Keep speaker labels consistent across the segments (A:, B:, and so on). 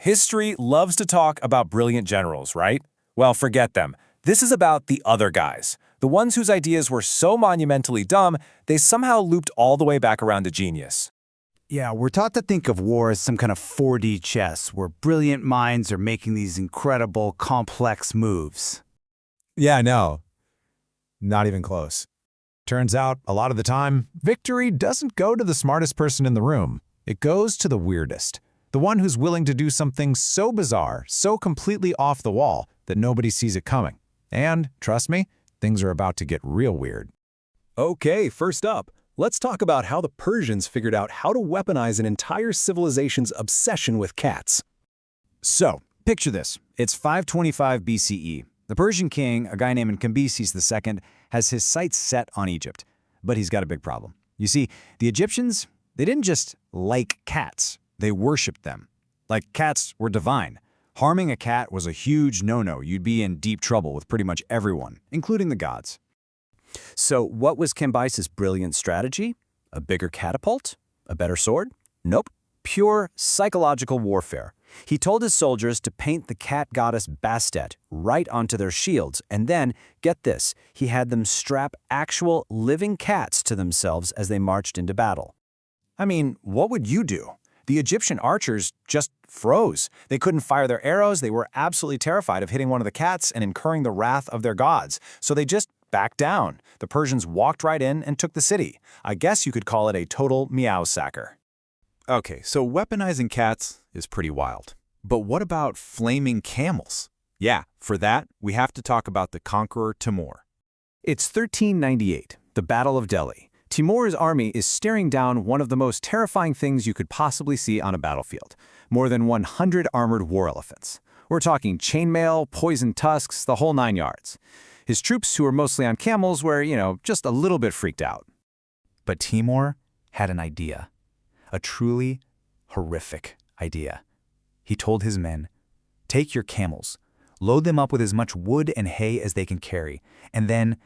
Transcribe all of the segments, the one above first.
A: History loves to talk about brilliant generals, right? Well, forget them. This is about the other guys. The ones whose ideas were so monumentally dumb, they somehow looped all the way back around to genius.
B: Yeah, we're taught to think of war as some kind of 4D chess, where brilliant minds are making these incredible, complex moves.
C: Yeah, no, not even close. Turns out, a lot of the time, victory doesn't go to the smartest person in the room. It goes to the weirdest. The one who's willing to do something so bizarre, so completely off the wall, that nobody sees it coming. And, trust me, things are about to get real weird.
D: Okay, first up, let's talk about how the Persians figured out how to weaponize an entire civilization's obsession with cats.
B: So, picture this. It's 525 BCE. The Persian king, a guy named Cambyses II, has his sights set on Egypt. But he's got a big problem. You see, the Egyptians, they didn't just like cats. They worshipped them. Like cats were divine. Harming a cat was a huge no-no. You'd be in deep trouble with pretty much everyone, including the gods. So what was Cambyses' brilliant strategy? A bigger catapult? A better sword? Nope. Pure psychological warfare. He told his soldiers to paint the cat goddess Bastet right onto their shields, and then, get this, he had them strap actual living cats to themselves as they marched into battle.
A: I mean, what would you do? The Egyptian archers just froze. They couldn't fire their arrows. They were absolutely terrified of hitting one of the cats and incurring the wrath of their gods. So they just backed down. The Persians walked right in and took the city. I guess you could call it a total meow-sacker.
E: Okay, so weaponizing cats is pretty wild. But what about flaming camels? Yeah, for that, we have to talk about the conqueror Timur.
B: It's 1398, the Battle of Delhi. Timur's army is staring down one of the most terrifying things you could possibly see on a battlefield. More than 100 armored war elephants. We're talking chainmail, poisoned tusks, the whole 9 yards. His troops, who were mostly on camels, were, just a little bit freaked out. But Timur had an idea. A truly horrific idea. He told his men, take your camels, load them up with as much wood and hay as they can carry, and then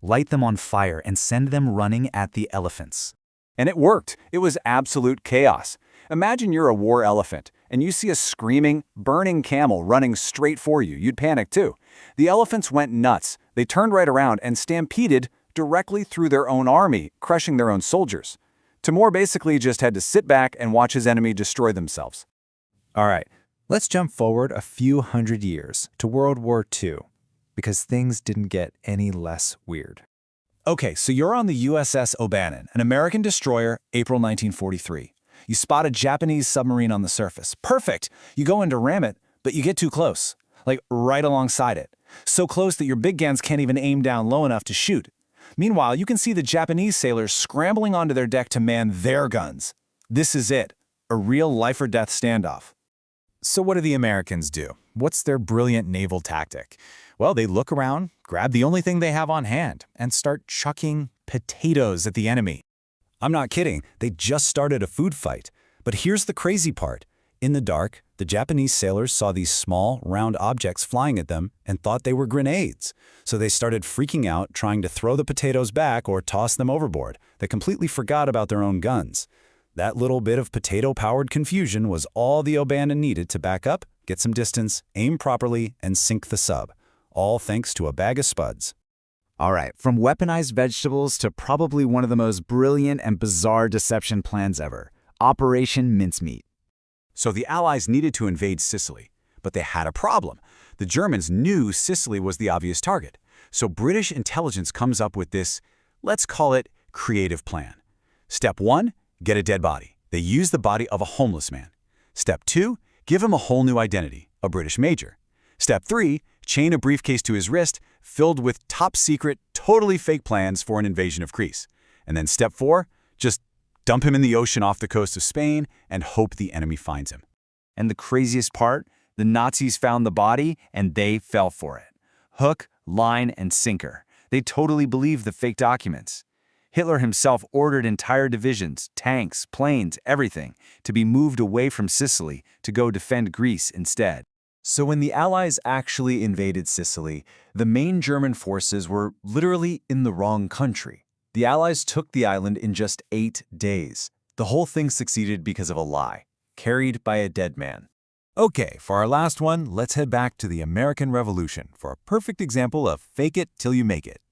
B: light them on fire and send them running at the elephants.
A: And it worked. It was absolute chaos. Imagine you're a war elephant, and you see a screaming, burning camel running straight for you. You'd panic too. The elephants went nuts. They turned right around and stampeded directly through their own army, crushing their own soldiers. Timur basically just had to sit back and watch his enemy destroy themselves.
B: All right, let's jump forward a few hundred years to World War II, because things didn't get any less weird.
A: Okay, so you're on the USS O'Bannon, an American destroyer, April 1943. You spot a Japanese submarine on the surface. Perfect! You go in to ram it, but you get too close, like right alongside it. So close that your big guns can't even aim down low enough to shoot. Meanwhile, you can see the Japanese sailors scrambling onto their deck to man their guns. This is it, a real life-or-death standoff.
B: So what do the Americans do? What's their brilliant naval tactic? Well, they look around, grab the only thing they have on hand, and start chucking potatoes at the enemy. I'm not kidding, they just started a food fight. But here's the crazy part. In the dark, the Japanese sailors saw these small, round objects flying at them and thought they were grenades. So they started freaking out, trying to throw the potatoes back or toss them overboard. They completely forgot about their own guns. That little bit of potato-powered confusion was all the O'Bannon needed to back up, get some distance, aim properly, and sink the sub. All thanks to a bag of spuds. All right, from weaponized vegetables to probably one of the most brilliant and bizarre deception plans ever. Operation Mincemeat.
F: So the Allies needed to invade Sicily, but they had a problem. The Germans knew Sicily was the obvious target. So British intelligence comes up with this, let's call it, creative plan. Step 1, get a dead body. They use the body of a homeless man. Step 2, give him a whole new identity, a British major. Step 3, chain a briefcase to his wrist filled with top-secret, totally fake plans for an invasion of Greece. And then Step 4, just dump him in the ocean off the coast of Spain and hope the enemy finds him.
B: And the craziest part, the Nazis found the body and they fell for it. Hook, line, and sinker. They totally believed the fake documents. Hitler himself ordered entire divisions, tanks, planes, everything, to be moved away from Sicily to go defend Greece instead. So when the Allies actually invaded Sicily, the main German forces were literally in the wrong country. The Allies took the island in just 8 days. The whole thing succeeded because of a lie, carried by a dead man. Okay, for our last one, let's head back to the American Revolution for a perfect example of fake it till you make it.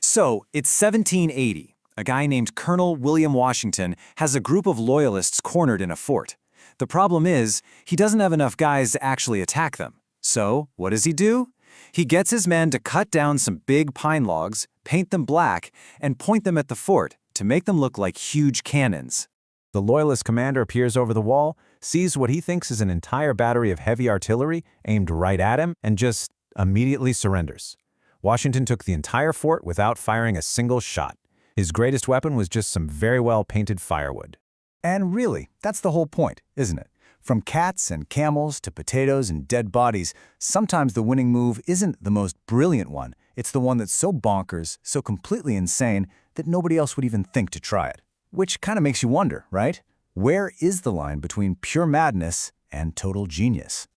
A: So, it's 1780. A guy named Colonel William Washington has a group of loyalists cornered in a fort. The problem is, he doesn't have enough guys to actually attack them. So, what does he do? He gets his men to cut down some big pine logs, paint them black, and point them at the fort to make them look like huge cannons.
C: The Loyalist commander appears over the wall, sees what he thinks is an entire battery of heavy artillery aimed right at him, and just immediately surrenders. Washington took the entire fort without firing a single shot. His greatest weapon was just some very well-painted firewood.
A: And really, that's the whole point, isn't it? From cats and camels to potatoes and dead bodies, sometimes the winning move isn't the most brilliant one. It's the one that's so bonkers, so completely insane, that nobody else would even think to try it. Which kind of makes you wonder, right? Where is the line between pure madness and total genius?